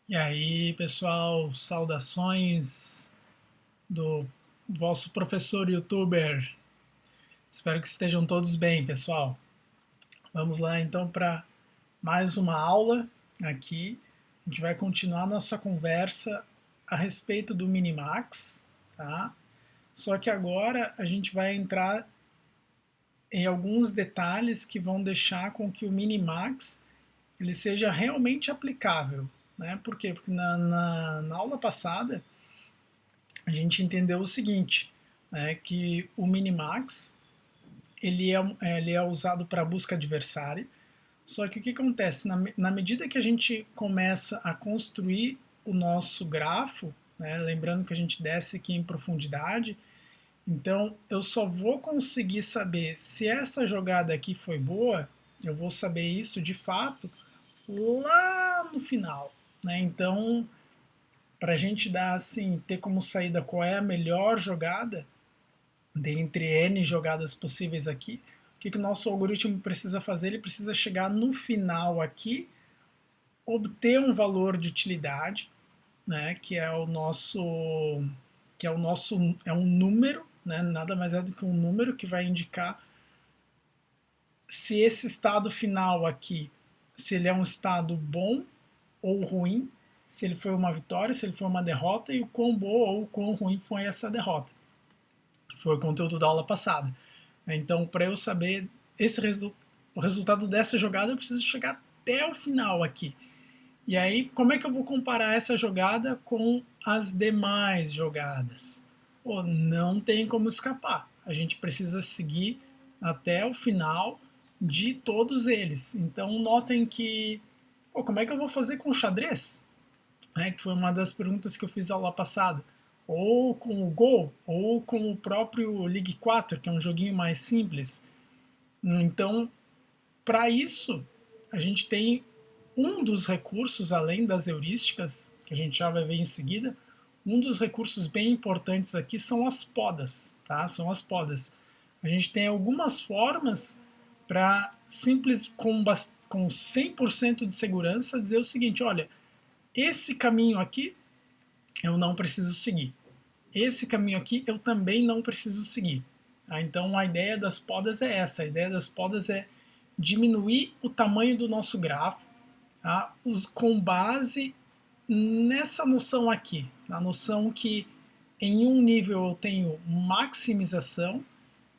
E aí, pessoal, saudações do vosso professor youtuber. Espero que estejam todos bem, pessoal. Vamos lá então para mais uma aula aqui. A gente vai continuar nossa conversa a respeito do Minimax, tá? Só que agora a gente vai entrar em alguns detalhes que vão deixar com que o Minimax ele seja realmente aplicável, né? Por quê? Porque na aula passada a gente entendeu o seguinte, né, que o Minimax ele é usado para busca adversária, só que o que acontece? Na medida que a gente começa a construir o nosso grafo, né, lembrando que a gente desce aqui em profundidade, então eu só vou conseguir saber se essa jogada aqui foi boa, eu vou saber isso de fato lá no final. Né? Então, para a gente dar assim, ter como saída qual é a melhor jogada, dentre N jogadas possíveis aqui, o que o nosso algoritmo precisa fazer? Ele precisa chegar no final aqui, obter um valor de utilidade, né, é um número, né, nada mais é do que um número que vai indicar se esse estado final aqui, se ele é um estado bom ou ruim, se ele foi uma vitória, se ele foi uma derrota e o quão boa ou o quão ruim foi essa derrota. Foi o conteúdo da aula passada. Então, para eu saber o resultado dessa jogada, eu preciso chegar até o final aqui. E aí, como é que eu vou comparar essa jogada com as demais jogadas? Pô, não tem como escapar. A gente precisa seguir até o final de todos eles. Então, notem que, pô, como é que eu vou fazer com o xadrez? Que foi uma das perguntas que eu fiz aula passada. Ou com o Go, ou com o próprio League 4, que é um joguinho mais simples. Então, para isso, a gente tem um dos recursos, além das heurísticas, que a gente já vai ver em seguida, um dos recursos bem importantes aqui são as podas, tá? São as podas. A gente tem algumas formas para simples com 100% de segurança dizer o seguinte, olha, esse caminho aqui eu não preciso seguir. Esse caminho aqui eu também não preciso seguir. Tá? Então a ideia das podas é essa. A ideia das podas é diminuir o tamanho do nosso grafo, tá? Com base nessa noção aqui, na noção que em um nível eu tenho maximização,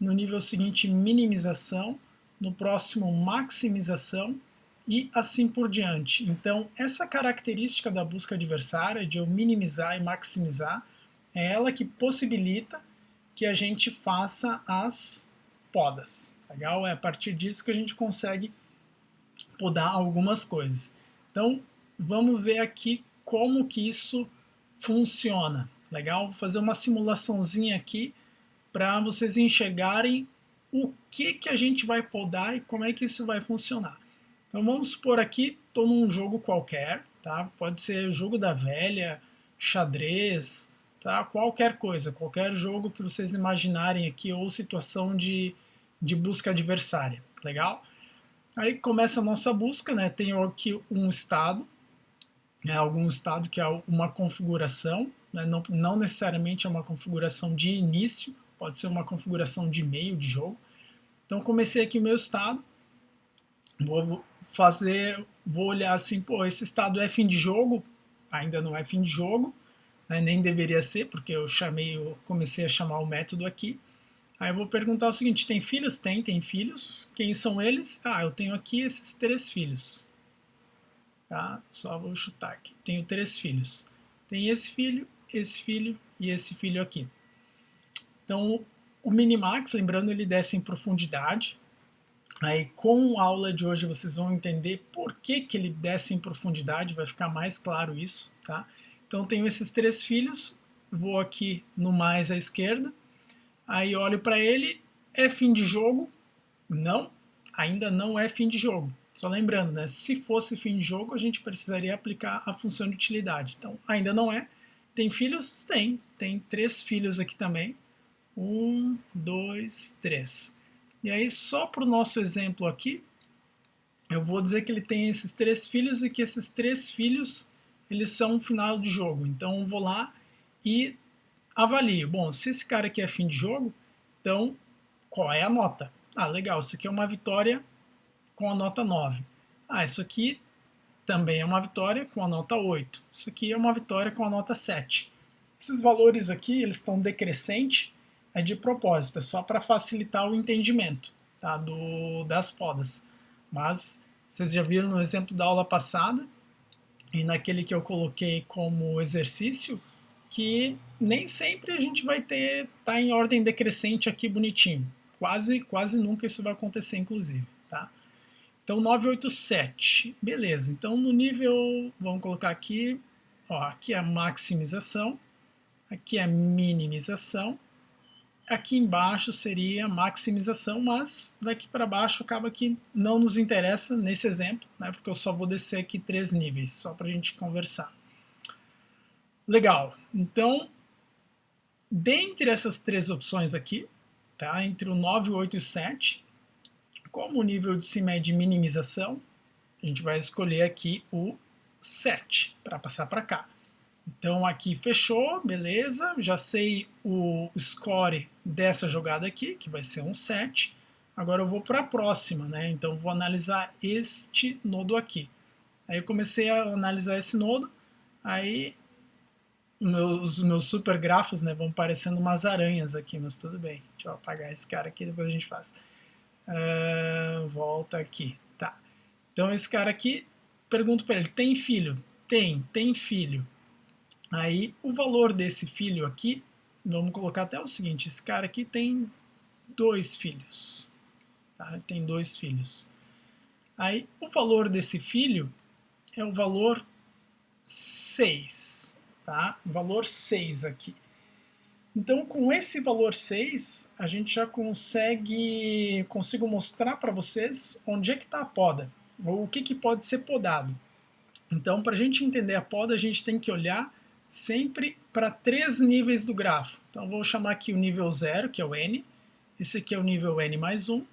no nível seguinte minimização, no próximo maximização e assim por diante. Então, essa característica da busca adversária, de eu minimizar e maximizar, é ela que possibilita que a gente faça as podas. Legal? É a partir disso que a gente consegue podar algumas coisas. Então, vamos ver aqui como que isso funciona. Legal? Vou fazer uma simulaçãozinha aqui para vocês enxergarem o que a gente vai podar e como é que isso vai funcionar. Então vamos supor aqui, estou num jogo qualquer, tá? Pode ser jogo da velha, xadrez, tá? Qualquer coisa, qualquer jogo que vocês imaginarem aqui ou situação de busca adversária, legal? Aí começa a nossa busca, né? Tem aqui um estado, algum estado que é uma configuração, né? Não necessariamente é uma configuração de início, pode ser uma configuração de meio de jogo. Então comecei aqui o meu estado, vou olhar assim, pô, esse estado é fim de jogo, ainda não é fim de jogo, né? Nem deveria ser, porque eu comecei a chamar o método aqui. Aí eu vou perguntar o seguinte, tem filhos? Tem filhos. Quem são eles? Ah, eu tenho aqui esses 3 filhos. Tá? Só vou chutar aqui. Tenho 3 filhos. Tem esse filho e esse filho aqui. Então, o Minimax, lembrando, ele desce em profundidade. Aí, com a aula de hoje, vocês vão entender por que ele desce em profundidade, vai ficar mais claro isso. Tá? Então, tenho esses 3 filhos, vou aqui no mais à esquerda, aí olho para ele, é fim de jogo? Não, ainda não é fim de jogo. Só lembrando, né, se fosse fim de jogo, a gente precisaria aplicar a função de utilidade. Então, ainda não é. Tem filhos? Tem. Tem 3 filhos aqui também. 1, 2, 3. E aí, só para o nosso exemplo aqui, eu vou dizer que ele tem esses 3 filhos e que esses 3 filhos eles são final de jogo. Então eu vou lá e avalio. Bom, se esse cara aqui é fim de jogo, então qual é a nota? Ah, legal, isso aqui é uma vitória com a nota 9. Ah, isso aqui também é uma vitória com a nota 8. Isso aqui é uma vitória com a nota 7. Esses valores aqui, eles estão decrescente, é de propósito, é só para facilitar o entendimento, tá, das podas. Mas vocês já viram no exemplo da aula passada, e naquele que eu coloquei como exercício, que nem sempre a gente vai tá em ordem decrescente aqui bonitinho. Quase nunca isso vai acontecer, inclusive, tá? Então 987, beleza. Então no nível, vamos colocar aqui, ó, aqui é a maximização, aqui é a minimização, aqui embaixo seria maximização, mas daqui para baixo acaba que não nos interessa nesse exemplo, né, porque eu só vou descer aqui 3 níveis, só para a gente conversar. Legal, então, dentre essas 3 opções aqui, tá, entre o 9, o 8 e o 7, como o nível de cima é de minimização, a gente vai escolher aqui o 7 para passar para cá. Então aqui fechou, beleza, já sei o score dessa jogada aqui, que vai ser um 7. Agora eu vou para a próxima, né? Então vou analisar este nodo aqui. Aí eu comecei a analisar esse nodo, aí os meus super grafos, né, vão parecendo umas aranhas aqui, mas tudo bem. Deixa eu apagar esse cara aqui, depois a gente faz. Volta aqui, tá. Então esse cara aqui, pergunto para ele, tem filho? Tem filho. Aí o valor desse filho aqui, vamos colocar até o seguinte, esse cara aqui tem 2 filhos. Tá? Tem 2 filhos. Aí o valor desse filho é o valor 6. Tá? O valor 6 aqui. Então, com esse valor 6, a gente já consigo mostrar para vocês onde é que está a poda, ou o que pode ser podado. Então, para a gente entender a poda, a gente tem que olhar sempre para 3 níveis do grafo. Então, vou chamar aqui o nível 0, que é o N, esse aqui é o nível N mais 1,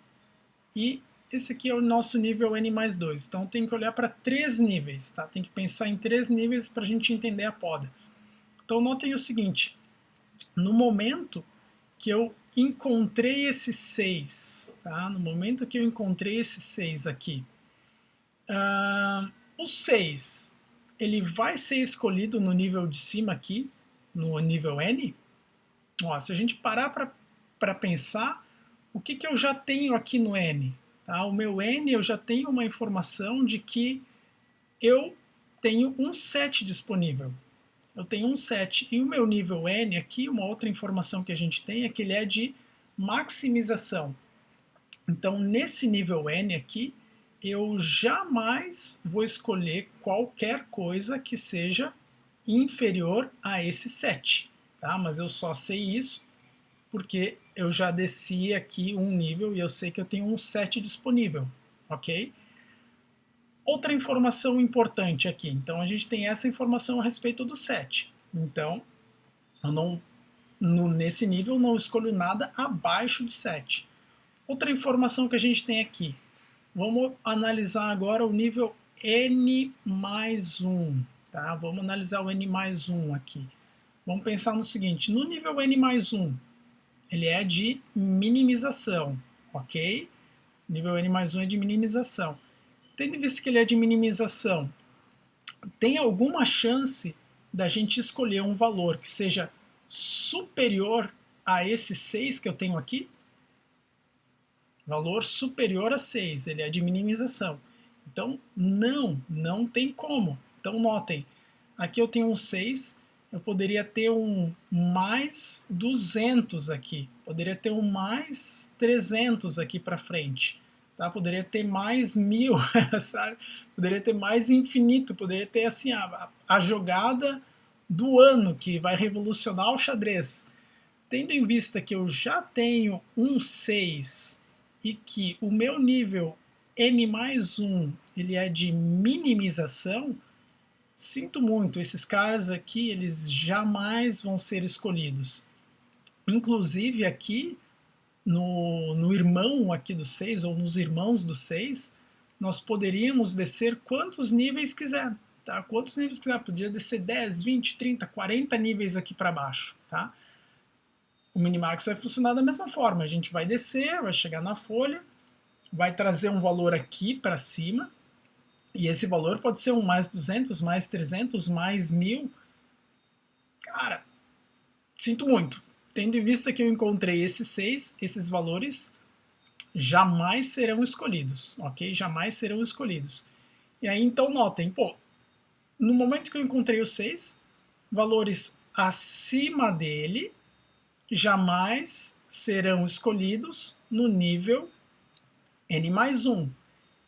e esse aqui é o nosso nível N mais 2. Então, tem que olhar para 3 níveis, tá? Tem que pensar em 3 níveis para a gente entender a poda. Então, notem o seguinte, no momento que eu encontrei esse 6, tá? No momento que eu encontrei esse 6 aqui, o 6, ele vai ser escolhido no nível de cima aqui, no nível N. Ó, se a gente parar para pensar, o que eu já tenho aqui no N? Tá? O meu N, eu já tenho uma informação de que eu tenho um 7 disponível. Eu tenho um 7. E o meu nível N aqui, uma outra informação que a gente tem é que ele é de maximização. Então, nesse nível N aqui, eu jamais vou escolher qualquer coisa que seja inferior a esse 7. Tá? Mas eu só sei isso porque eu já desci aqui um nível e eu sei que eu tenho um 7 disponível. Ok? Outra informação importante aqui, então a gente tem essa informação a respeito do 7. Então, eu não, nesse nível não escolho nada abaixo de 7. Outra informação que a gente tem aqui, vamos analisar agora o nível N mais 1. Tá? Vamos analisar o N mais 1 aqui. Vamos pensar no seguinte, no nível N mais 1, ele é de minimização, ok? Nível N mais 1 é de minimização. Tendo em vista que ele é de minimização, tem alguma chance da gente escolher um valor que seja superior a esse 6 que eu tenho aqui? Valor superior a 6, ele é de minimização. Então, não tem como. Então, notem, aqui eu tenho um 6, eu poderia ter um mais 200 aqui, poderia ter um mais 300 aqui para frente. Tá? Poderia ter mais 1000, sabe? Poderia ter mais infinito, poderia ter assim a jogada do ano que vai revolucionar o xadrez. Tendo em vista que eu já tenho um 6 e que o meu nível N mais 1 ele é de minimização, sinto muito, esses caras aqui eles jamais vão ser escolhidos. Inclusive aqui no irmão aqui do 6, ou nos irmãos do 6, nós poderíamos descer quantos níveis quiser. tá? Quantos níveis quiser, podia descer 10, 20, 30, 40 níveis aqui para baixo, tá? O Minimax vai funcionar da mesma forma, a gente vai descer, vai chegar na folha, vai trazer um valor aqui para cima, e esse valor pode ser um mais 200, mais 300, mais 1000. Cara, sinto muito. Tendo em vista que eu encontrei esses 6, esses valores jamais serão escolhidos, ok? Jamais serão escolhidos. E aí, então, notem, pô, no momento que eu encontrei os 6, valores acima dele jamais serão escolhidos no nível n mais 1.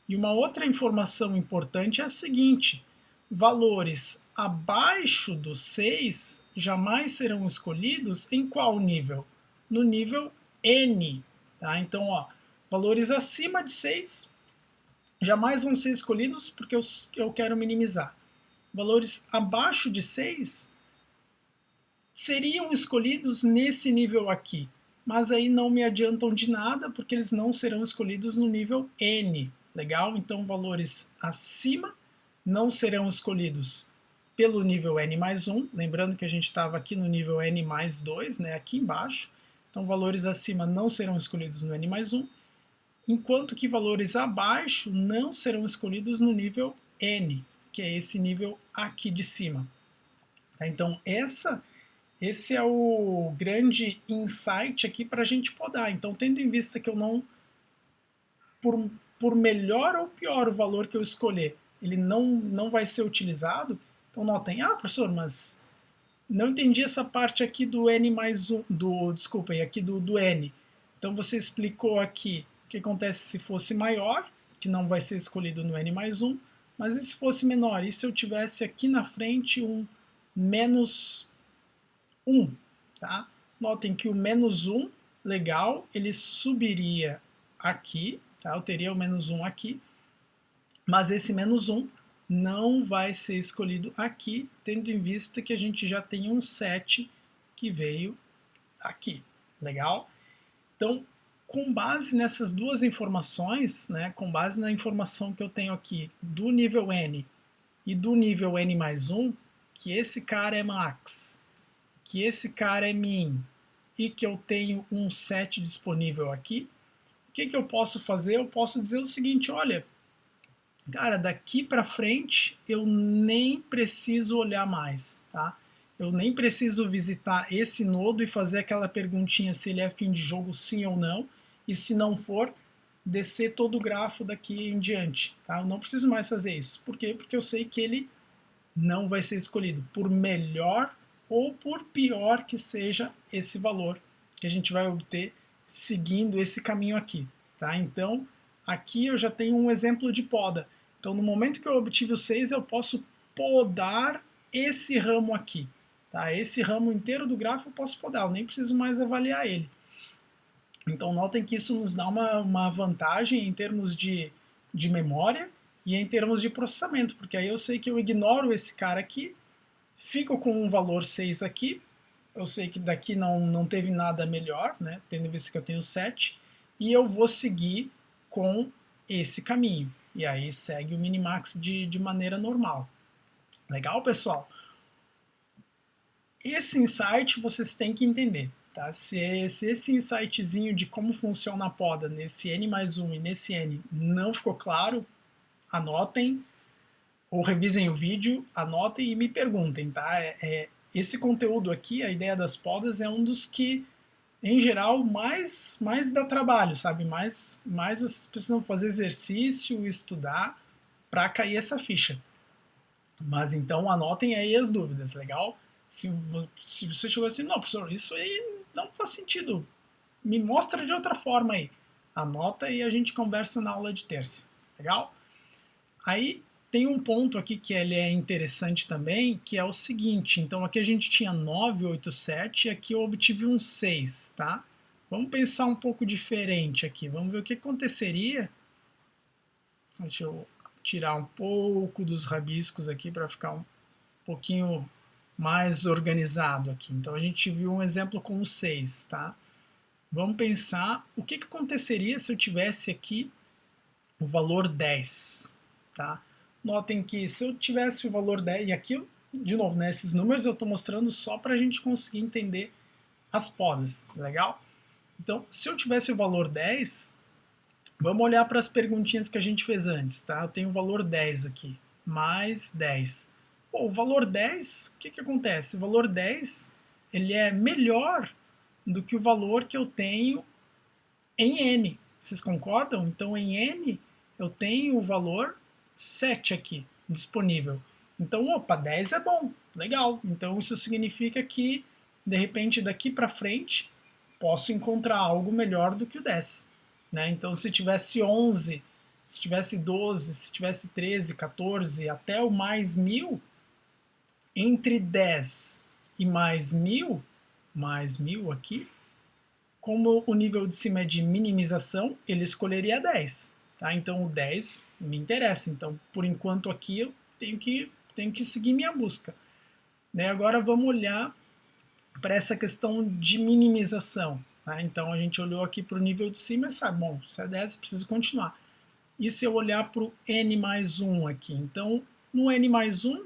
E uma outra informação importante é a seguinte: valores abaixo do 6 jamais serão escolhidos em qual nível? No nível n. Tá? Então, ó, valores acima de 6 jamais vão ser escolhidos porque eu quero minimizar. Valores abaixo de 6 seriam escolhidos nesse nível aqui, mas aí não me adiantam de nada porque eles não serão escolhidos no nível n. Legal? Então, valores acima não serão escolhidos pelo nível n mais 1, lembrando que a gente estava aqui no nível n mais 2, né, aqui embaixo. Então, valores acima não serão escolhidos no n mais 1, enquanto que valores abaixo não serão escolhidos no nível n, que é esse nível aqui de cima. Então, esse é o grande insight aqui para a gente podar. Então, tendo em vista que eu não, por melhor ou pior o valor que eu escolher, ele não vai ser utilizado, então notem, professor, mas não entendi essa parte aqui do n mais 1, desculpem, aqui do n. Então você explicou aqui o que acontece se fosse maior, que não vai ser escolhido no n mais 1, mas e se fosse menor? E se eu tivesse aqui na frente um menos 1? Tá? Notem que o menos 1, legal, ele subiria aqui, tá? Eu teria o menos 1 aqui, mas esse menos 1 não vai ser escolhido aqui, tendo em vista que a gente já tem um 7 que veio aqui. Legal? Então, com base nessas duas informações, né, com base na informação que eu tenho aqui do nível N e do nível N mais 1, que esse cara é max, que esse cara é min e que eu tenho um set disponível aqui, o que eu posso fazer? Eu posso dizer o seguinte, olha, cara, daqui para frente eu nem preciso olhar mais, tá? Eu nem preciso visitar esse nodo e fazer aquela perguntinha se ele é fim de jogo sim ou não, e se não for, descer todo o grafo daqui em diante, tá? Eu não preciso mais fazer isso. Por quê? Porque eu sei que ele não vai ser escolhido, por melhor ou por pior que seja esse valor que a gente vai obter seguindo esse caminho aqui, tá? Então, aqui eu já tenho um exemplo de poda. Então, no momento que eu obtive o 6, eu posso podar esse ramo aqui. Tá? Esse ramo inteiro do grafo eu posso podar, eu nem preciso mais avaliar ele. Então, notem que isso nos dá uma vantagem em termos de memória e em termos de processamento, porque aí eu sei que eu ignoro esse cara aqui, fico com um valor 6 aqui, eu sei que daqui não teve nada melhor, né, tendo em vista que eu tenho 7, e eu vou seguir com esse caminho. E aí segue o minimax de maneira normal. Legal, pessoal? Esse insight vocês têm que entender. Tá? Se esse insightzinho de como funciona a poda nesse N mais 1 e nesse N não ficou claro, anotem ou revisem o vídeo, anotem e me perguntem. Tá? Esse conteúdo aqui, a ideia das podas, é um dos que, em geral, mais dá trabalho, sabe? Mais vocês precisam fazer exercício, estudar para cair essa ficha. Mas então anotem aí as dúvidas, legal? Se você chegou assim, não, professor, isso aí não faz sentido, me mostra de outra forma aí. Anota e a gente conversa na aula de terça, legal? Aí tem um ponto aqui que ele é interessante também, que é o seguinte, então aqui a gente tinha 9, 8, 7 e aqui eu obtive um 6, tá? Vamos pensar um pouco diferente aqui, vamos ver o que aconteceria. Deixa eu tirar um pouco dos rabiscos aqui para ficar um pouquinho mais organizado aqui. Então a gente viu um exemplo com o 6, tá? Vamos pensar o que aconteceria se eu tivesse aqui o valor 10, tá? notem que se eu tivesse o valor 10, e aqui, de novo, né, esses números eu estou mostrando só para a gente conseguir entender as podas, legal? Então, se eu tivesse o valor 10, vamos olhar para as perguntinhas que a gente fez antes, tá? Eu tenho o valor 10 aqui, mais 10. Pô, o valor 10, o que que acontece? O valor 10, ele é melhor do que o valor que eu tenho em N. Vocês concordam? Então, em N, eu tenho o valor 7 aqui, disponível. Então, opa, 10 é bom, legal. Então, isso significa que, de repente, daqui para frente, posso encontrar algo melhor do que o 10. Né? Então, se tivesse 11, se tivesse 12, se tivesse 13, 14, até o mais 1000, entre 10 e mais 1000 aqui, como o nível de cima é de minimização, ele escolheria 10. Tá? Então o 10 me interessa. Então, por enquanto aqui eu tenho que seguir minha busca. Né? Agora vamos olhar para essa questão de minimização. Tá? Então a gente olhou aqui para o nível de cima e sabe, bom, se é 10 eu preciso continuar. E se eu olhar para o n mais 1 aqui? Então, no n mais 1,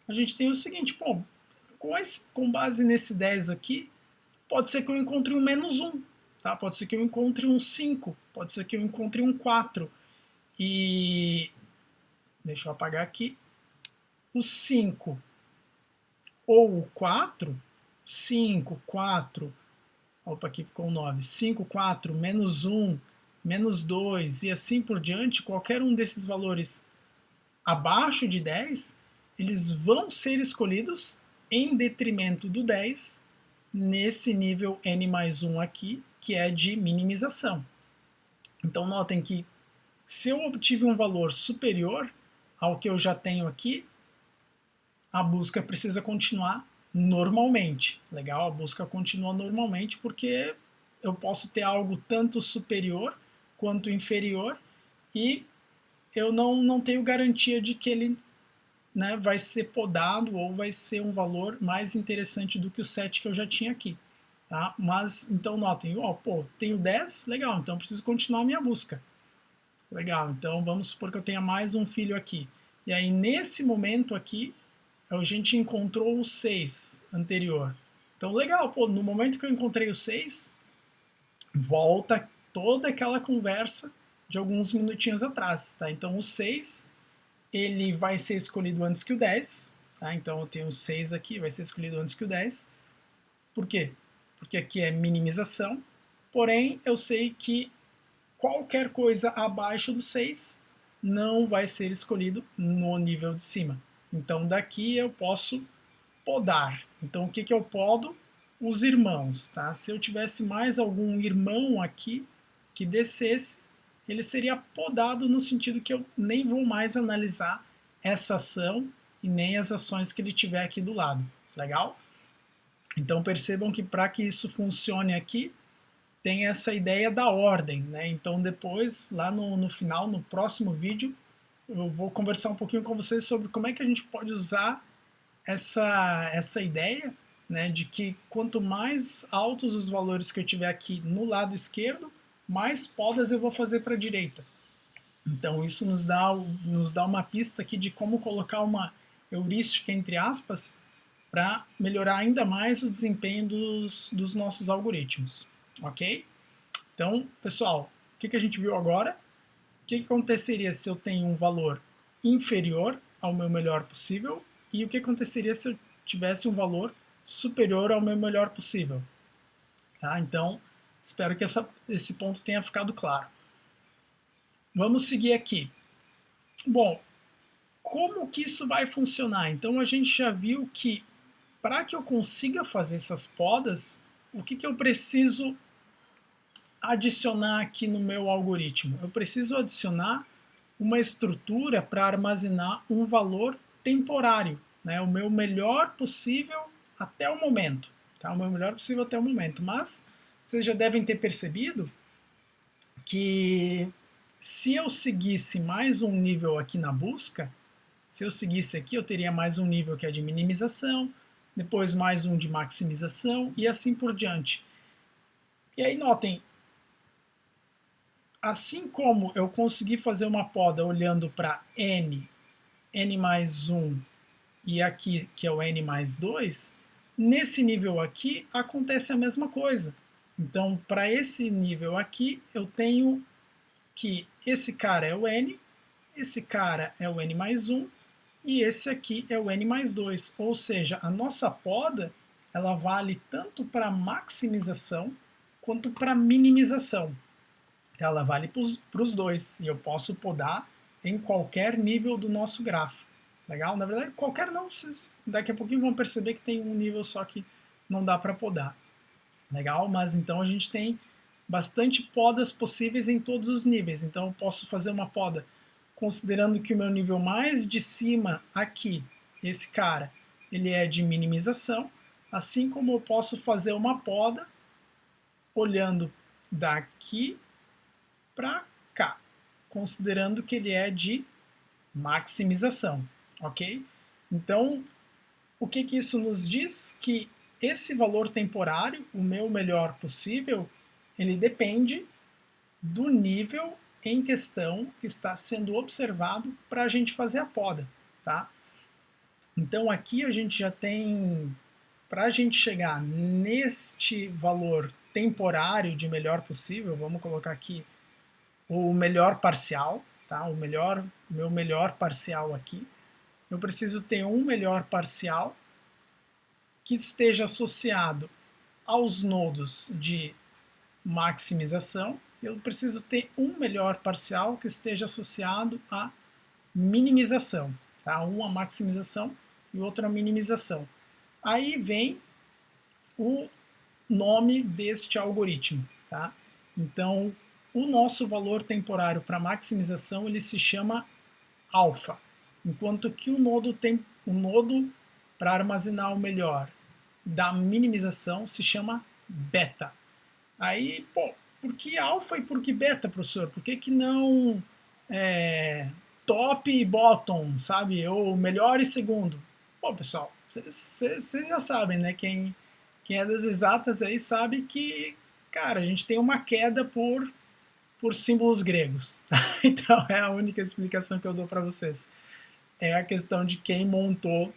a gente tem o seguinte, pô, com base nesse 10 aqui, pode ser que eu encontre um menos 1, tá? Pode ser que eu encontre um 5, pode ser que eu encontre um 4. E deixa eu apagar aqui. O 5 ou o 4, 5, 4, opa, aqui ficou um 9, 5, 4, menos 1, menos 2 e assim por diante, qualquer um desses valores abaixo de 10, eles vão ser escolhidos em detrimento do 10 nesse nível n mais 1 aqui, que é de minimização. Então notem que se eu obtive um valor superior ao que eu já tenho aqui, a busca precisa continuar normalmente. Legal? A busca continua normalmente porque eu posso ter algo tanto superior quanto inferior e eu não tenho garantia de que ele, né, vai ser podado ou vai ser um valor mais interessante do que o 7 que eu já tinha aqui. Tá? Mas, então notem, ó, pô, tenho 10, legal, então eu preciso continuar a minha busca. Legal, então vamos supor que eu tenha mais um filho aqui. E aí, nesse momento aqui, a gente encontrou o 6 anterior. Então, legal, pô, no momento que eu encontrei o 6, volta toda aquela conversa de alguns minutinhos atrás, tá? Então, o 6, ele vai ser escolhido antes que o 10, tá? Então, eu tenho o 6 aqui, vai ser escolhido antes que o 10. Por quê? Porque aqui é minimização, porém, eu sei que qualquer coisa abaixo do 6 não vai ser escolhido no nível de cima. Então daqui eu posso podar. Então o que eu podo? Os irmãos. Tá? Se eu tivesse mais algum irmão aqui que descesse, ele seria podado no sentido que eu nem vou mais analisar essa ação e nem as ações que ele tiver aqui do lado. Legal? Então percebam que para que isso funcione aqui, tem essa ideia da ordem, né? Então depois, lá no final, no próximo vídeo, eu vou conversar um pouquinho com vocês sobre como é que a gente pode usar essa ideia, né, de que quanto mais altos os valores que eu tiver aqui no lado esquerdo, mais podas eu vou fazer para a direita. Então isso nos dá uma pista aqui de como colocar uma heurística, entre aspas, para melhorar ainda mais o desempenho dos nossos algoritmos. Ok? Então, pessoal, o que a gente viu agora? O que aconteceria se eu tenho um valor inferior ao meu melhor possível e o que aconteceria se eu tivesse um valor superior ao meu melhor possível. Tá? Então, espero que esse ponto tenha ficado claro. Vamos seguir aqui. Bom, como que isso vai funcionar? Então, a gente já viu que para que eu consiga fazer essas podas, o que eu preciso adicionar aqui no meu algoritmo? Eu preciso adicionar uma estrutura para armazenar um valor temporário, né? O meu melhor possível até o momento. Tá? O meu melhor possível até o momento. Mas vocês já devem ter percebido que se eu seguisse mais um nível aqui na busca, se eu seguisse aqui, eu teria mais um nível que é de minimização, depois mais um de maximização e assim por diante. E aí notem, assim como eu consegui fazer uma poda olhando para n n mais 1 e aqui que é o n mais 2, nesse nível aqui acontece a mesma coisa. Então, para esse nível aqui, eu tenho que esse cara é o n, esse cara é o n mais 1, e esse aqui é o n mais 2. Ou seja, a nossa poda ela vale tanto para maximização quanto para minimização. Ela vale para os dois, e eu posso podar em qualquer nível do nosso grafo. Legal? Na verdade, qualquer não, vocês daqui a pouquinho vão perceber que tem um nível só que não dá para podar. Legal? Mas então a gente tem bastante podas possíveis em todos os níveis. Então eu posso fazer uma poda considerando que o meu nível mais de cima aqui, esse cara, ele é de minimização, assim como eu posso fazer uma poda olhando daqui para cá, considerando que ele é de maximização, ok? Então, o que isso nos diz? Que esse valor temporário, o meu melhor possível, ele depende do nível em questão que está sendo observado para a gente fazer a poda, tá? Então aqui a gente já tem, para a gente chegar neste valor temporário de melhor possível, vamos colocar aqui o melhor parcial, tá? Meu melhor parcial aqui. Eu preciso ter um melhor parcial que esteja associado aos nodos de maximização. Eu preciso ter um melhor parcial que esteja associado à minimização, tá? Um a maximização e outro a minimização. Aí vem o nome deste algoritmo, tá? Então, o nosso valor temporário para maximização ele se chama alfa, enquanto que o nodo para armazenar o melhor da minimização se chama beta. Aí, pô, por que alfa e por que beta, professor? Por que não top e bottom, sabe? Ou melhor e segundo? Pô, pessoal, vocês já sabem, né? Quem é das exatas aí sabe que, cara, a gente tem uma queda por símbolos gregos. Tá? Então é a única explicação que eu dou para vocês. É a questão de quem montou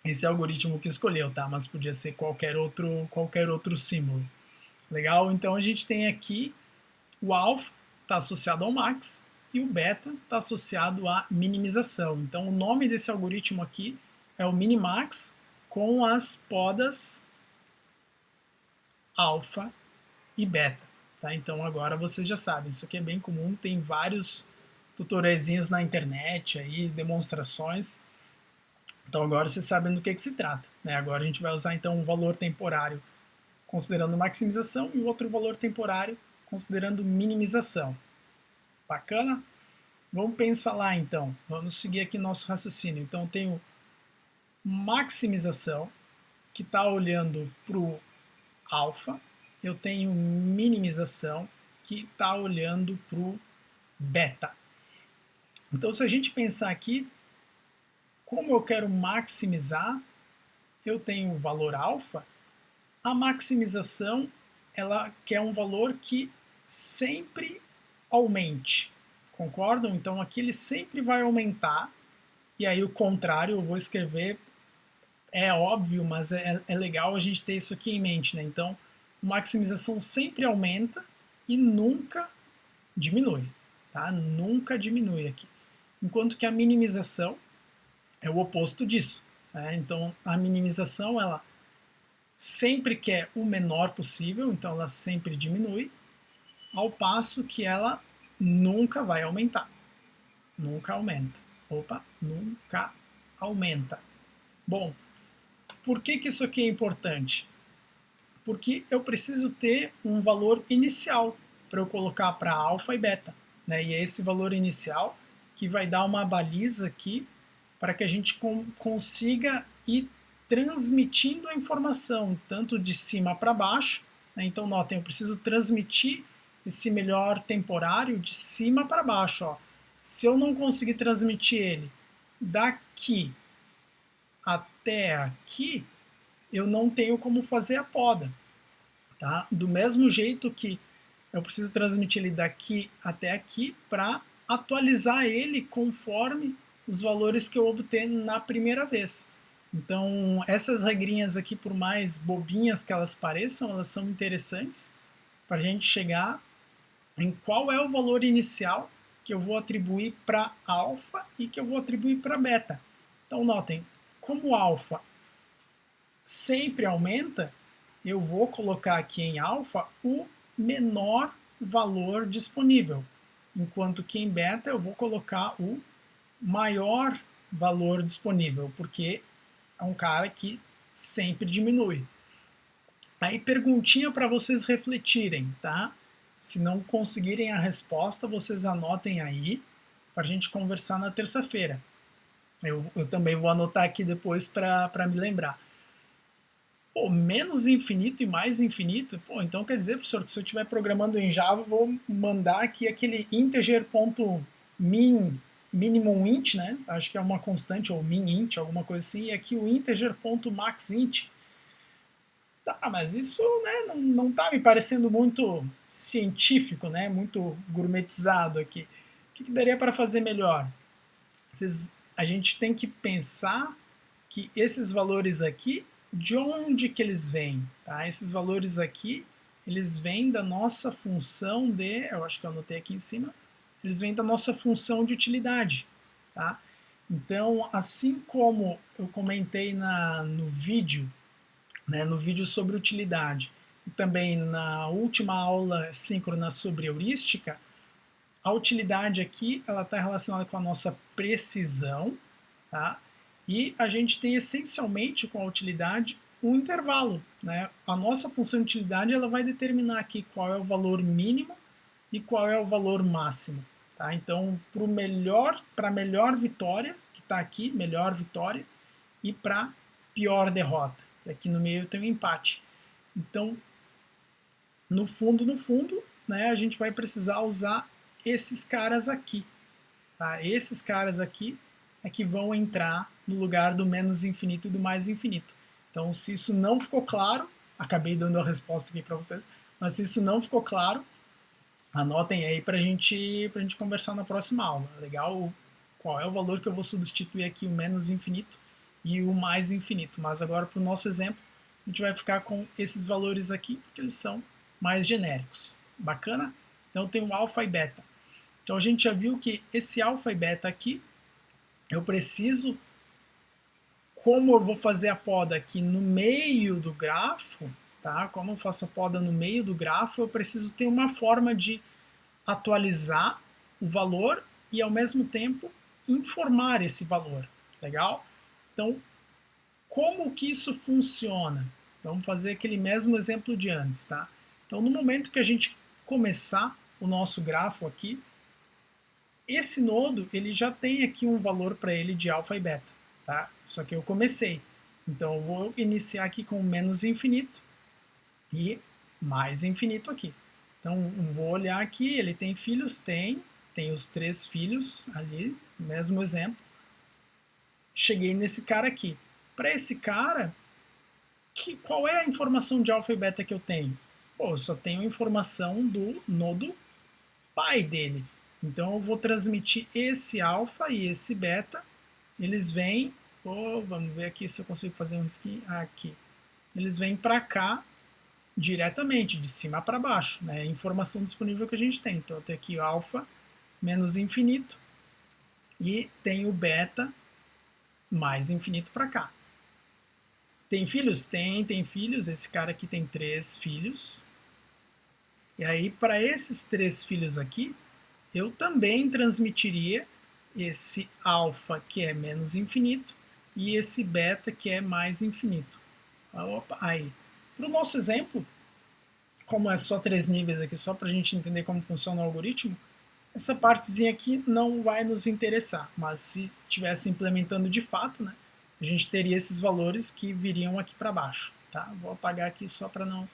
esse algoritmo que escolheu, tá? Mas podia ser qualquer outro símbolo. Legal? Então a gente tem aqui o alfa está associado ao max e o beta está associado à minimização. Então o nome desse algoritmo aqui é o minimax com as podas alfa e beta. Tá? Então agora vocês já sabem, isso aqui é bem comum, tem vários tutoriaizinhos na internet, aí, demonstrações. Então agora vocês sabem do que se trata. Né? Agora a gente vai usar então um valor temporário considerando maximização e o outro valor temporário considerando minimização. Bacana? Vamos pensar lá então. Vamos seguir aqui nosso raciocínio. Então eu tenho maximização, que está olhando para o alfa. Eu tenho minimização, que está olhando para o beta. Então se a gente pensar aqui, como eu quero maximizar, eu tenho o valor alfa. A maximização, ela quer um valor que sempre aumente. Concordam? Então aqui ele sempre vai aumentar. E aí o contrário, eu vou escrever, é óbvio, mas é legal a gente ter isso aqui em mente, né? Então, maximização sempre aumenta e nunca diminui, tá? Nunca diminui aqui. Enquanto que a minimização é o oposto disso, né? Então, a minimização, ela sempre quer o menor possível, então ela sempre diminui, ao passo que ela nunca vai aumentar. Nunca aumenta. Opa, nunca aumenta. Bom, por que isso aqui é importante? Porque eu preciso ter um valor inicial para eu colocar para alfa e beta. Né? E é esse valor inicial que vai dar uma baliza aqui para que a gente consiga ir transmitindo a informação, tanto de cima para baixo. Né? Então, notem, eu preciso transmitir esse melhor temporário de cima para baixo. Ó. Se eu não conseguir transmitir ele daqui até aqui, eu não tenho como fazer a poda. Tá? Do mesmo jeito que eu preciso transmitir ele daqui até aqui para atualizar ele conforme os valores que eu obter na primeira vez. Então, essas regrinhas aqui, por mais bobinhas que elas pareçam, elas são interessantes para a gente chegar em qual é o valor inicial que eu vou atribuir para alfa e que eu vou atribuir para beta. Então, notem, como alfa sempre aumenta, eu vou colocar aqui em alfa o menor valor disponível, enquanto que em beta eu vou colocar o maior valor disponível, porque é um cara que sempre diminui. Aí perguntinha para vocês refletirem, tá? Se não conseguirem a resposta, vocês anotem aí para a gente conversar na terça-feira. Eu também vou anotar aqui depois para me lembrar. Pô, menos infinito e mais infinito? Pô, então quer dizer, professor, que se eu estiver programando em Java, eu vou mandar aqui aquele integer.min minimum int, né? Acho que é uma constante, ou min int, alguma coisa assim, e aqui o integer.max int. Tá, mas isso, né, não tá me parecendo muito científico, né? Muito gourmetizado aqui. O que daria para fazer melhor? A gente tem que pensar que esses valores aqui, de onde que eles vêm? Tá? Esses valores aqui, eles vêm da nossa função de, eu acho que eu anotei aqui em cima, eles vêm da nossa função de utilidade. Tá? Então, assim como eu comentei no vídeo, né, no vídeo sobre utilidade, e também na última aula síncrona sobre heurística, a utilidade aqui ela está relacionada com a nossa precisão, tá? E a gente tem essencialmente com a utilidade um intervalo, né? A nossa função de utilidade ela vai determinar aqui qual é o valor mínimo e qual é o valor máximo, tá? Então, para a melhor vitória, que está aqui, melhor vitória, e para pior derrota. Aqui no meio tem um empate. Então, no fundo, né, a gente vai precisar usar esses caras aqui. Tá? Esses caras aqui é que vão entrar no lugar do menos infinito e do mais infinito. Então, se isso não ficou claro, acabei dando a resposta aqui para vocês, mas se isso não ficou claro, anotem aí para a gente conversar na próxima aula. Legal? Qual é o valor que eu vou substituir aqui, o menos infinito e o mais infinito. Mas agora, para o nosso exemplo, a gente vai ficar com esses valores aqui, porque eles são mais genéricos. Bacana? Então, tem o alfa e beta. Então, a gente já viu que esse alfa e beta aqui, eu preciso, como eu vou fazer a poda aqui no meio do grafo, tá? Como eu faço a poda no meio do grafo, eu preciso ter uma forma de atualizar o valor e, ao mesmo tempo, informar esse valor. Legal? Então, como que isso funciona? Vamos fazer aquele mesmo exemplo de antes, tá? Então, no momento que a gente começar o nosso grafo aqui, esse nodo ele já tem aqui um valor para ele de alfa e beta, tá? Só que eu comecei. Então, eu vou iniciar aqui com menos infinito e mais infinito aqui. Então, vou olhar aqui, ele tem filhos? Tem os 3 filhos ali, mesmo exemplo. Cheguei nesse cara aqui. Para esse cara, qual é a informação de alfa e beta que eu tenho? Pô, eu só tenho informação do nodo pai dele. Então eu vou transmitir esse alfa e esse beta. Eles vêm, vamos ver aqui se eu consigo fazer um risquinho aqui. Eles vêm para cá diretamente, de cima para baixo, né? A informação disponível que a gente tem. Então eu tenho aqui o alfa menos infinito e tem o beta mais infinito para cá. Tem filhos? Tem filhos. Esse cara aqui tem 3 filhos. E aí, para esses 3 filhos aqui, eu também transmitiria esse alfa, que é menos infinito, e esse beta, que é mais infinito. Opa, aí. Para o nosso exemplo, como é só 3 níveis aqui, só para a gente entender como funciona o algoritmo, essa partezinha aqui não vai nos interessar, mas se estivesse implementando de fato, né, a gente teria esses valores que viriam aqui para baixo. Tá? Vou apagar aqui só para não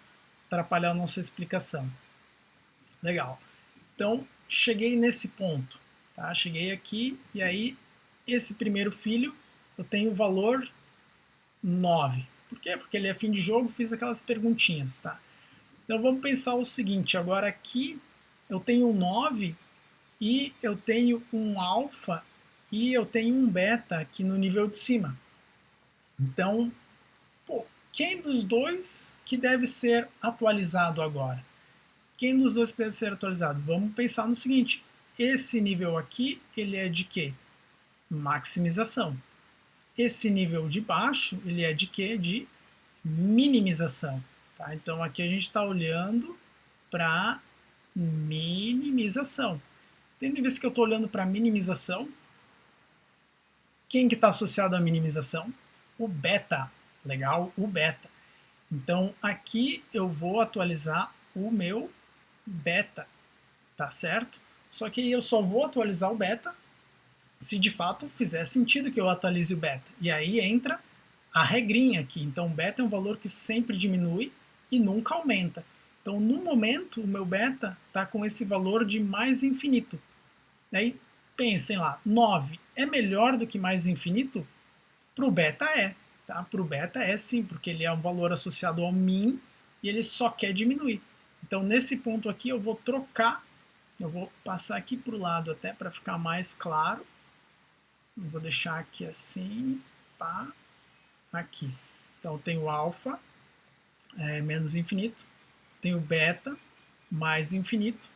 atrapalhar a nossa explicação. Legal. Então, cheguei nesse ponto. Tá? Cheguei aqui e aí, esse primeiro filho, eu tenho o valor 9. Por quê? Porque ele é fim de jogo, fiz aquelas perguntinhas. Tá? Então, vamos pensar o seguinte. Agora aqui, eu tenho um 9 e eu tenho um alfa e eu tenho um beta aqui no nível de cima. Então, pô, quem dos dois que deve ser atualizado agora? Quem dos dois que deve ser atualizado? Vamos pensar no seguinte, esse nível aqui, ele é de quê? Maximização. Esse nível de baixo, ele é de quê? De minimização. Tá? Então aqui a gente está olhando para minimização. Tendo em vista que eu estou olhando para minimização, quem que está associado à minimização? O beta. Legal? O beta. Então aqui eu vou atualizar o meu beta, tá certo? Só que eu só vou atualizar o beta se de fato fizer sentido que eu atualize o beta. E aí entra a regrinha aqui. Então o beta é um valor que sempre diminui e nunca aumenta. Então no momento o meu beta está com esse valor de mais infinito. Daí pensem lá, 9 é melhor do que mais infinito? Para o beta é. Tá? Para o beta é sim, porque ele é um valor associado ao min e ele só quer diminuir. Então nesse ponto aqui eu vou trocar, eu vou passar aqui para o lado até para ficar mais claro. Eu vou deixar aqui assim, pá, aqui. Então eu tenho alfa, menos infinito, tenho beta, mais infinito.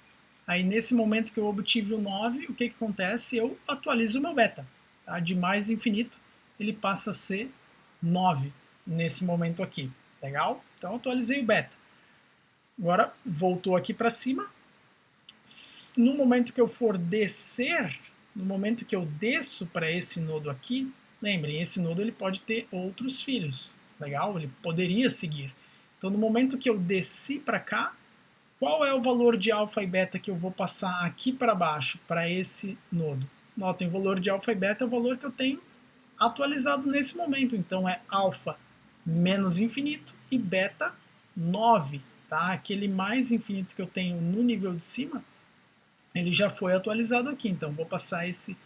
Aí nesse momento que eu obtive o 9, o que acontece? Eu atualizo o meu beta. Tá? De mais infinito, ele passa a ser 9 nesse momento aqui. Legal? Então eu atualizei o beta. Agora voltou aqui para cima. No momento que eu for descer, no momento que eu desço para esse nodo aqui, lembrem, esse nodo ele pode ter outros filhos. Legal? Ele poderia seguir. Então no momento que eu desci para cá, qual é o valor de alfa e beta que eu vou passar aqui para baixo, para esse nodo? Notem, o valor de alfa e beta é o valor que eu tenho atualizado nesse momento. Então é alfa menos infinito e beta 9. Tá? Aquele mais infinito que eu tenho no nível de cima, ele já foi atualizado aqui. Então vou passar esse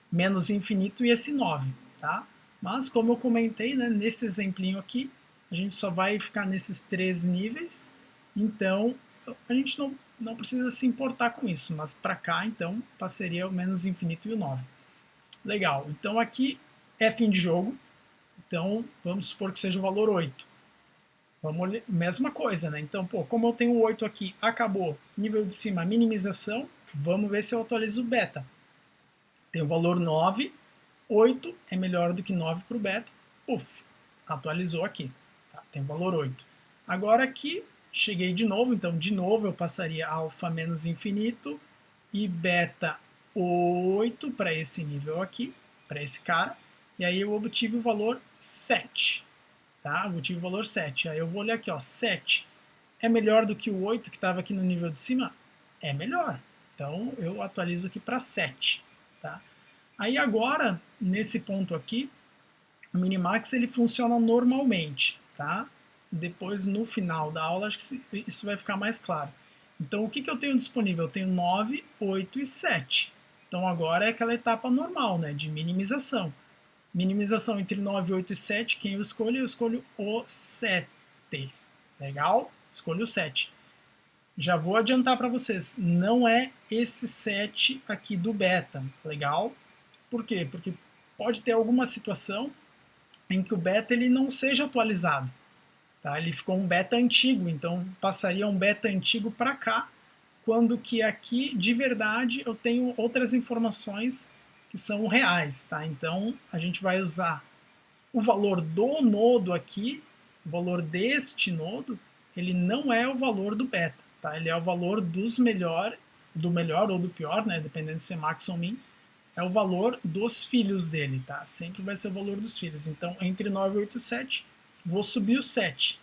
menos infinito e esse 9. Tá? Mas como eu comentei, né, nesse exemplinho aqui, a gente só vai ficar nesses 3 níveis. Então a gente não precisa se importar com isso, mas para cá, então, passaria o menos infinito e o 9. Legal, então aqui é fim de jogo, então vamos supor que seja o valor 8. Vamos, mesma coisa, né? Então, pô, como eu tenho o 8 aqui, acabou, nível de cima, minimização, vamos ver se eu atualizo o beta. Tem o valor 9, 8 é melhor do que 9 para o beta, puf, atualizou aqui, tá? Tem o valor 8. Agora aqui, cheguei de novo, então de novo eu passaria alfa menos infinito e beta 8 para esse nível aqui, para esse cara, e aí eu obtive o valor 7, tá? Eu obtive o valor 7, aí eu vou olhar aqui, ó, 7 é melhor do que o 8 que estava aqui no nível de cima? É melhor, então eu atualizo aqui para 7, tá? Aí agora, nesse ponto aqui, o Minimax ele funciona normalmente, tá? Depois, no final da aula, acho que isso vai ficar mais claro. Então, o que eu tenho disponível? Eu tenho 9, 8 e 7. Então, agora é aquela etapa normal, né, de minimização. Minimização entre 9, 8 e 7, quem eu escolho? Eu escolho o 7. Legal? Escolho o 7. Já vou adiantar para vocês, não é esse 7 aqui do beta, legal? Por quê? Porque pode ter alguma situação em que o beta ele não seja atualizado. Tá? Ele ficou um beta antigo, então passaria um beta antigo para cá, quando que aqui, de verdade, eu tenho outras informações que são reais. Tá? Então, a gente vai usar o valor do nodo aqui, o valor deste nodo, ele não é o valor do beta. Tá? Ele é o valor dos melhores, do melhor ou do pior, né? Dependendo se é max ou min, é o valor dos filhos dele. Tá? Sempre vai ser o valor dos filhos. Então, entre 9, 8 e 7, vou subir o 7.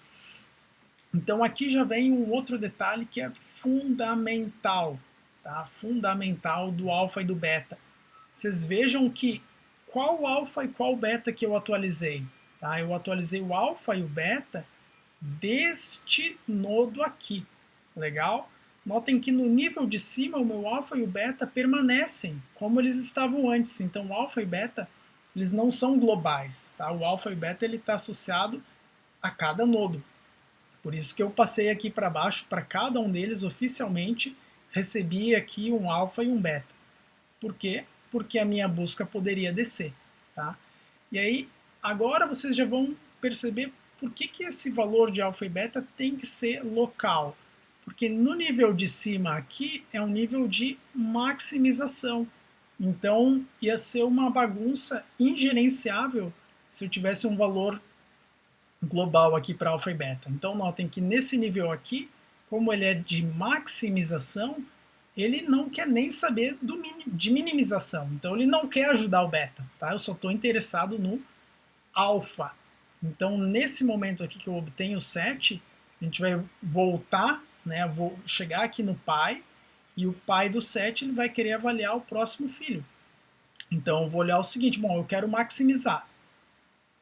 Então aqui já vem um outro detalhe que é fundamental, tá? Fundamental do alfa e do beta. Vocês vejam que qual alfa e qual beta que eu atualizei? Tá? Eu atualizei o alfa e o beta deste nodo aqui. Legal? Notem que no nível de cima o meu alfa e o beta permanecem como eles estavam antes. Então o alfa e beta eles não são globais. Tá? O alfa e o beta está associado a cada nodo. Por isso que eu passei aqui para baixo, para cada um deles oficialmente, recebi aqui um alfa e um beta. Por quê? porque a minha busca poderia descer, tá? E aí, agora vocês já vão perceber por que esse valor de alfa e beta tem que ser local. Porque no nível de cima aqui é um nível de maximização. Então ia ser uma bagunça ingerenciável se eu tivesse um valor global aqui para alfa e beta. Então notem que nesse nível aqui, como ele é de maximização, ele não quer nem saber de minimização. Então ele não quer ajudar o beta, tá? Eu só estou interessado no alfa. Então nesse momento aqui que eu obtenho o 7, a gente vai voltar, né? Vou chegar aqui no pai, e o pai do 7 ele vai querer avaliar o próximo filho. Então eu vou olhar o seguinte, bom, eu quero maximizar.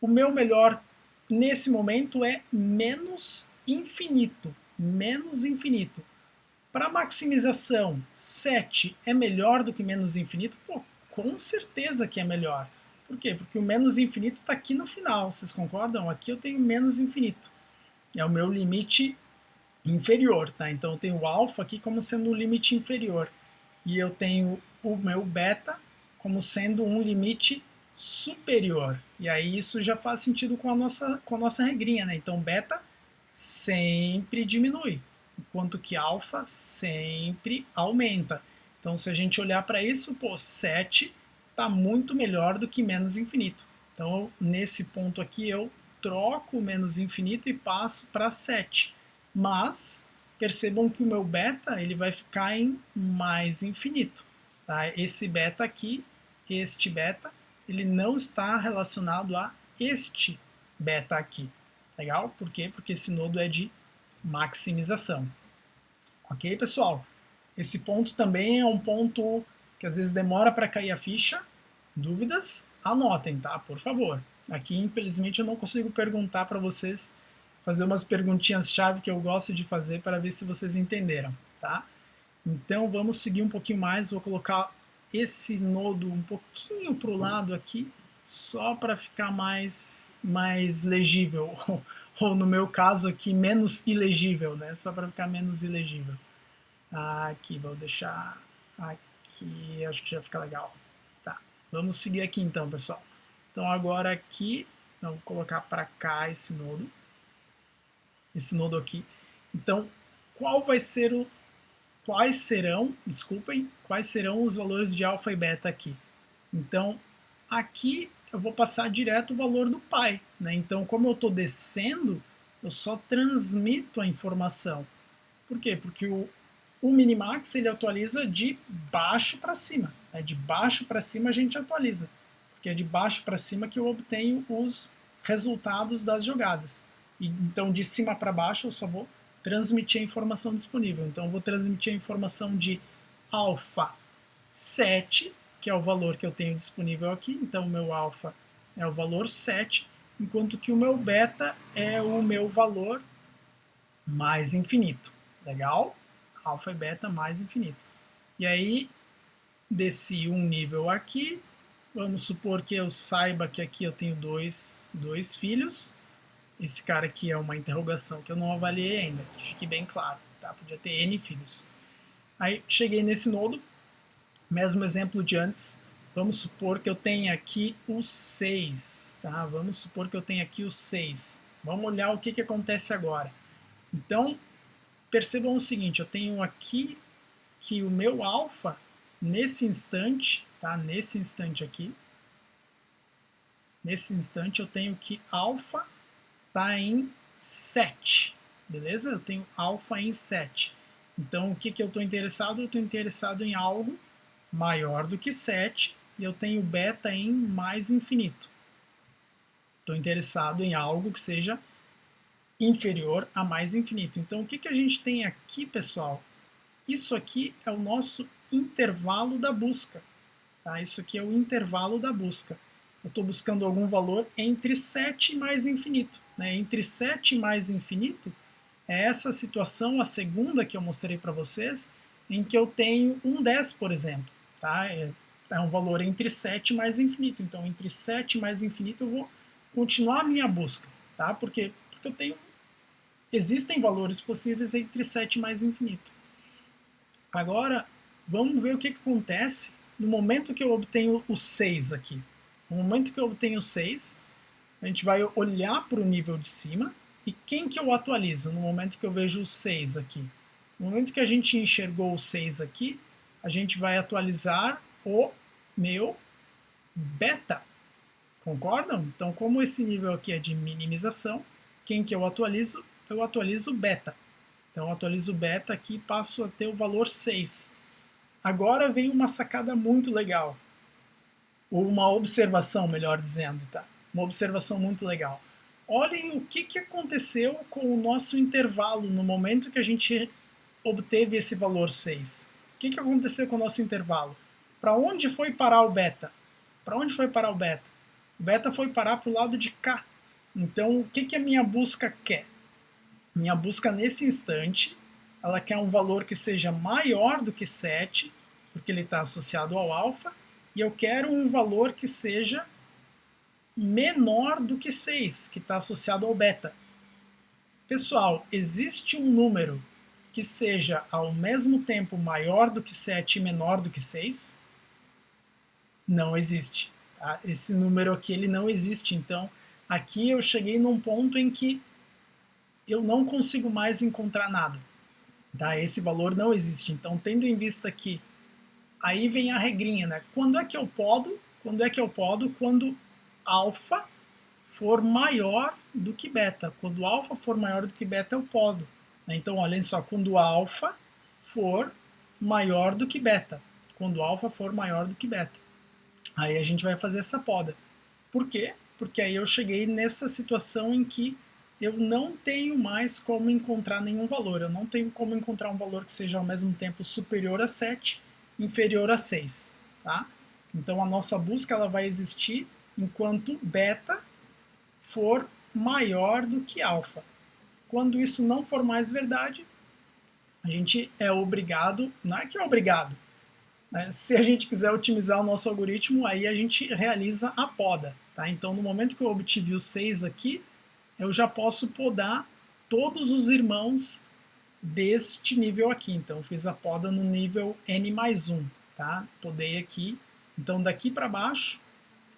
O meu melhor nesse momento é menos infinito. Menos infinito. Para maximização, 7 é melhor do que menos infinito? Pô, com certeza que é melhor. Por quê? Porque o menos infinito está aqui no final, vocês concordam? Aqui eu tenho menos infinito. É o meu limite inferior, tá? Então eu tenho o alfa aqui como sendo um limite inferior. E eu tenho o meu beta como sendo um limite superior. E aí isso já faz sentido com a nossa regrinha, né? Então beta sempre diminui, enquanto que alfa sempre aumenta. Então se a gente olhar para isso, pô, 7 está muito melhor do que menos infinito. Então nesse ponto aqui eu troco o menos infinito e passo para 7. Mas percebam que o meu beta ele vai ficar em mais infinito. Tá? Esse beta aqui, este beta, ele não está relacionado a este beta aqui. Legal? Por quê? Porque esse nodo é de maximização. Ok, pessoal? Esse ponto também é um ponto que às vezes demora para cair a ficha. Dúvidas? Anotem, tá? Por favor. Aqui, infelizmente, eu não consigo perguntar para vocês, fazer umas perguntinhas-chave que eu gosto de fazer para ver se vocês entenderam, tá? Então, vamos seguir um pouquinho mais. Vou colocar esse nodo um pouquinho para o lado aqui, só para ficar mais legível, ou no meu caso aqui, menos ilegível, né? Só para ficar menos ilegível. Aqui, vou deixar aqui, acho que já fica legal. Tá, vamos seguir aqui então, pessoal. Então agora aqui, eu vou colocar para cá esse nodo aqui. Então, quais serão os valores de alfa e beta aqui? Então, aqui eu vou passar direto o valor do pai, né? Então, como eu estou descendo, eu só transmito a informação. Por quê? Porque o minimax ele atualiza de baixo para cima. Né? De baixo para cima a gente atualiza, porque é de baixo para cima que eu obtenho os resultados das jogadas. Então, de cima para baixo eu só vou transmitir a informação disponível. Então, eu vou transmitir a informação de alfa 7, que é o valor que eu tenho disponível aqui. Então, o meu alfa é o valor 7, enquanto que o meu beta é o meu valor mais infinito. Legal? Alfa e beta mais infinito. E aí, desci um nível aqui. Vamos supor que eu saiba que aqui eu tenho dois filhos. Esse cara aqui é uma interrogação que eu não avaliei ainda, que fique bem claro. Tá? Podia ter N filhos. Aí, cheguei nesse nodo. Mesmo exemplo de antes. Vamos supor que eu tenha aqui o 6. Tá? Vamos supor que eu tenha aqui o 6. Vamos olhar o que acontece agora. Então, percebam o seguinte, eu tenho aqui que o meu alfa, nesse instante, tá? Nesse instante aqui, nesse instante eu tenho que alfa está em 7, beleza? Eu tenho alfa em 7. Então, o que eu estou interessado? Eu estou interessado em algo maior do que 7, e eu tenho beta em mais infinito. Estou interessado em algo que seja inferior a mais infinito. Então, o que a gente tem aqui, pessoal? Isso aqui é o nosso intervalo da busca. Tá? Isso aqui é o intervalo da busca. Eu estou buscando algum valor entre 7 e mais infinito. Né? Entre 7 e mais infinito é essa situação, a segunda que eu mostrei para vocês, em que eu tenho um 10, por exemplo. Tá? É um valor entre 7 e mais infinito. Então, entre 7 e mais infinito, eu vou continuar a minha busca. Tá? Porque eu tenho... Existem valores possíveis entre 7 e mais infinito. Agora, vamos ver o que acontece no momento que eu obtenho o 6 aqui. No momento que eu obtenho o 6, a gente vai olhar para o nível de cima, e quem que eu atualizo no momento que eu vejo o 6 aqui? No momento que a gente enxergou o 6 aqui, a gente vai atualizar o meu beta. Concordam? Então, como esse nível aqui é de minimização, quem que eu atualizo? Eu atualizo o beta. Então, eu atualizo o beta aqui e passo a ter o valor 6. Agora vem uma sacada muito legal. Ou uma observação, melhor dizendo, tá? Uma observação muito legal. Olhem o que aconteceu com o nosso intervalo no momento que a gente obteve esse valor 6. O que aconteceu com o nosso intervalo? Para onde foi parar o beta? Para onde foi parar o beta? O beta foi parar para o lado de cá. Então, o que a minha busca quer? Minha busca nesse instante, ela quer um valor que seja maior do que 7, porque ele está associado ao alfa, e eu quero um valor que seja menor do que 6, que está associado ao beta. Pessoal, existe um número que seja ao mesmo tempo maior do que 7 e menor do que 6? Não existe. Tá? Esse número aqui ele não existe, então aqui eu cheguei num ponto em que eu não consigo mais encontrar nada. Tá? Esse valor não existe. Então, tendo em vista que aí vem a regrinha, né? Quando é que eu podo? Quando é que eu podo? Quando alfa for maior do que beta. Quando alfa for maior do que beta, eu podo. Então, olhem só, quando alfa for maior do que beta. Quando alfa for maior do que beta. Aí a gente vai fazer essa poda. Por quê? Porque aí eu cheguei nessa situação em que eu não tenho mais como encontrar nenhum valor. Eu não tenho como encontrar um valor que seja ao mesmo tempo superior a 7, inferior a 6. Tá? Então a nossa busca ela vai existir enquanto beta for maior do que alfa. Quando isso não for mais verdade, a gente é obrigado, não é que é obrigado, né? Se a gente quiser otimizar o nosso algoritmo, aí a gente realiza a poda. Tá? Então, no momento que eu obtive o 6 aqui, eu já posso podar todos os irmãos deste nível aqui. Então, eu fiz a poda no nível n mais 1. Tá? Podei aqui. Então, daqui para baixo,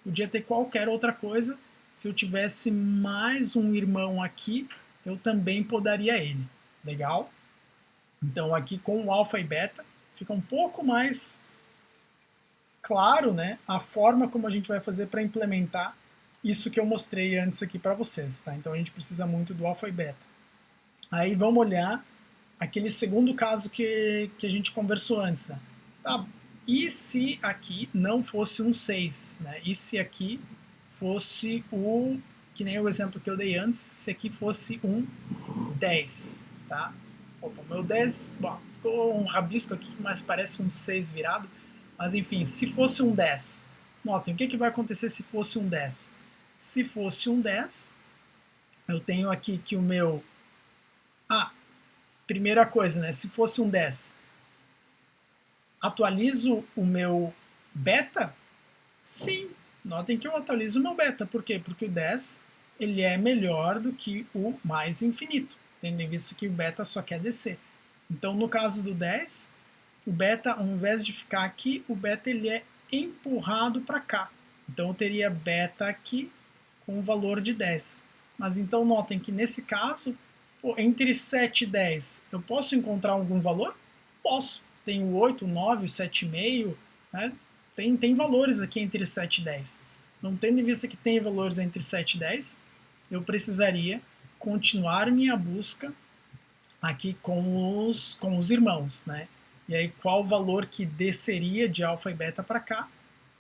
podia ter qualquer outra coisa. Se eu tivesse mais um irmão aqui, eu também podaria ele. Legal? Então, aqui com o alfa e beta, fica um pouco mais claro, né, a forma como a gente vai fazer para implementar isso que eu mostrei antes aqui para vocês. Tá? Então, a gente precisa muito do alfa e beta. Aí, vamos olhar aquele segundo caso que a gente conversou antes. Né? Tá, e se aqui não fosse um 6? Né? E se aqui fosse o, que nem o exemplo que eu dei antes, se aqui fosse um 10? Tá? Opa, meu 10, bom, ficou um rabisco aqui, mas parece um 6 virado. Mas enfim, se fosse um 10, notem, o que vai acontecer se fosse um 10? Se fosse um 10, eu tenho aqui que o meu... primeira coisa, né? Se fosse um 10, atualizo o meu beta? Sim, notem que eu atualizo o meu beta. Por quê? Porque o 10 ele é melhor do que o mais infinito, tendo em vista que o beta só quer descer. Então, no caso do 10, o beta, ao invés de ficar aqui, o beta ele é empurrado para cá. Então, eu teria beta aqui com o valor de 10. Mas então, notem que nesse caso, entre 7 e 10, eu posso encontrar algum valor? Posso. Tem o 8, o 9, o 7,5, né? Tem valores aqui entre 7 e 10. Então, tendo em vista que tem valores entre 7 e 10, eu precisaria continuar minha busca aqui com os irmãos, né? E aí, qual o valor que desceria de alfa e beta para cá?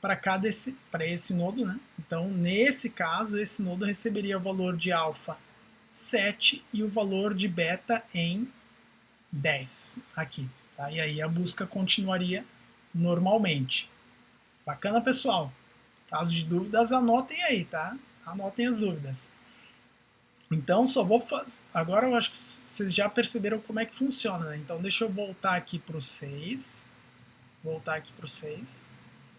Para esse nodo, né? Então, nesse caso, esse nodo receberia o valor de alfa 7 e o valor de beta em 10 aqui. Tá? E aí a busca continuaria normalmente. Bacana, pessoal? Caso de dúvidas, anotem aí, tá? Anotem as dúvidas. Então, só vou fazer... Agora eu acho que vocês já perceberam como é que funciona, né? Então, deixa eu voltar aqui para o 6. Voltar aqui para o 6.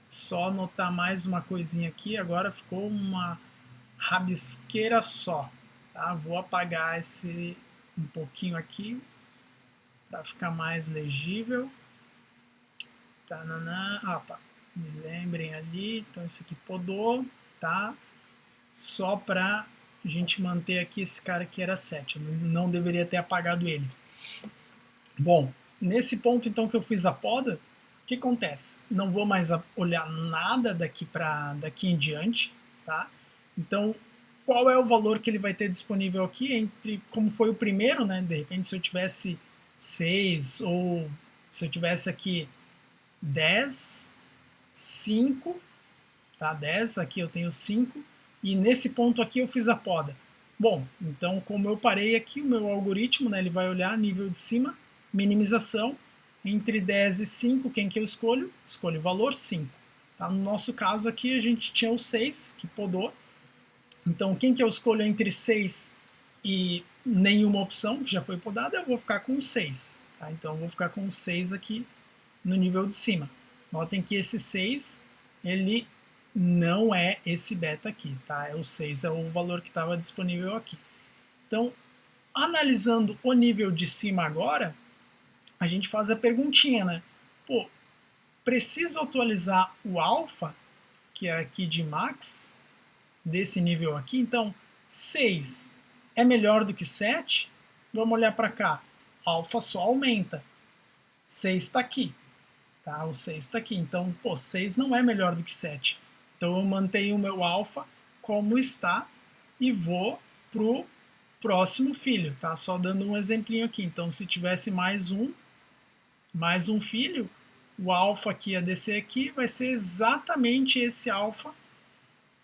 Só anotar mais uma coisinha aqui. Agora ficou uma rabisqueira só. Tá? Vou apagar esse um pouquinho aqui para ficar mais legível. Tanana. Opa. Me lembrem ali, então esse aqui podou, tá? Só para a gente manter aqui esse cara que era 7, eu não deveria ter apagado ele. Bom, nesse ponto então que eu fiz a poda, o que acontece? Não vou mais olhar nada daqui em diante, tá? Então, qual é o valor que ele vai ter disponível aqui entre, como foi o primeiro, né? De repente, se eu tivesse 6 ou se eu tivesse aqui 10, 5, tá? 10, aqui eu tenho 5, e nesse ponto aqui eu fiz a poda. Bom, então como eu parei aqui, o meu algoritmo, né, ele vai olhar nível de cima, minimização, entre 10 e 5, quem que eu escolho? Escolho o valor 5. Tá? No nosso caso aqui, a gente tinha o 6, que podou. Então, quem que eu escolho entre 6 e nenhuma opção, que já foi podada, eu vou ficar com o 6. Tá? Então, eu vou ficar com o 6 aqui no nível de cima. Notem que esse 6, ele não é esse beta aqui, tá? O 6 é o valor que estava disponível aqui. Então, analisando o nível de cima agora, a gente faz a perguntinha, né? Pô, preciso atualizar o alfa, que é aqui de max, desse nível aqui, então 6 é melhor do que 7? Vamos olhar para cá, alfa só aumenta, 6 está aqui, tá? O 6 está aqui, então, pô, 6 não é melhor do que 7. Então eu mantenho o meu alfa como está e vou pro próximo filho, tá? Só dando um exemplinho aqui. Então, se tivesse mais um filho, o alfa que ia descer aqui vai ser exatamente esse alfa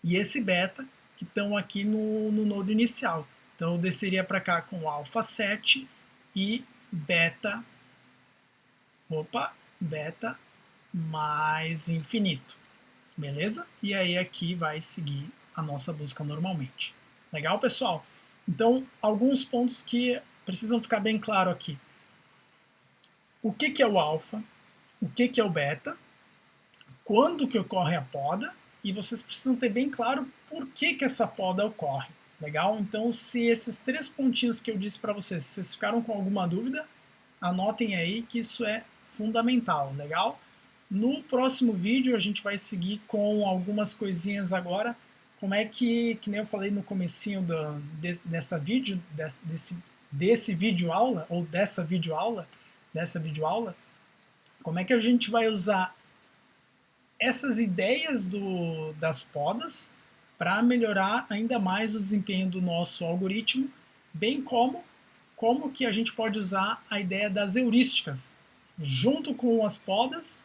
e esse beta que estão aqui no nodo inicial. Então eu desceria para cá com alfa 7 e beta, beta mais infinito, beleza? E aí aqui vai seguir a nossa busca normalmente. Legal, pessoal? Então, alguns pontos que precisam ficar bem claro aqui. O que é o alfa? O que é o beta? Quando que ocorre a poda? E vocês precisam ter bem claro por que essa poda ocorre. Legal? Então, se esses 3 pontinhos que eu disse para vocês, se vocês ficaram com alguma dúvida, anotem aí que isso é fundamental, legal? No próximo vídeo a gente vai seguir com algumas coisinhas agora, como é que nem eu falei no comecinho desse vídeo aula, ou dessa videoaula, como é que a gente vai usar essas ideias das podas para melhorar ainda mais o desempenho do nosso algoritmo, bem como que a gente pode usar a ideia das heurísticas junto com as podas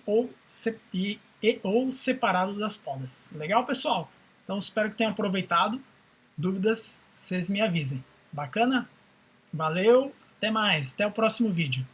ou separado das podas. Legal, pessoal? Então espero que tenham aproveitado. Dúvidas, vocês me avisem. Bacana? Valeu, até mais, até o próximo vídeo.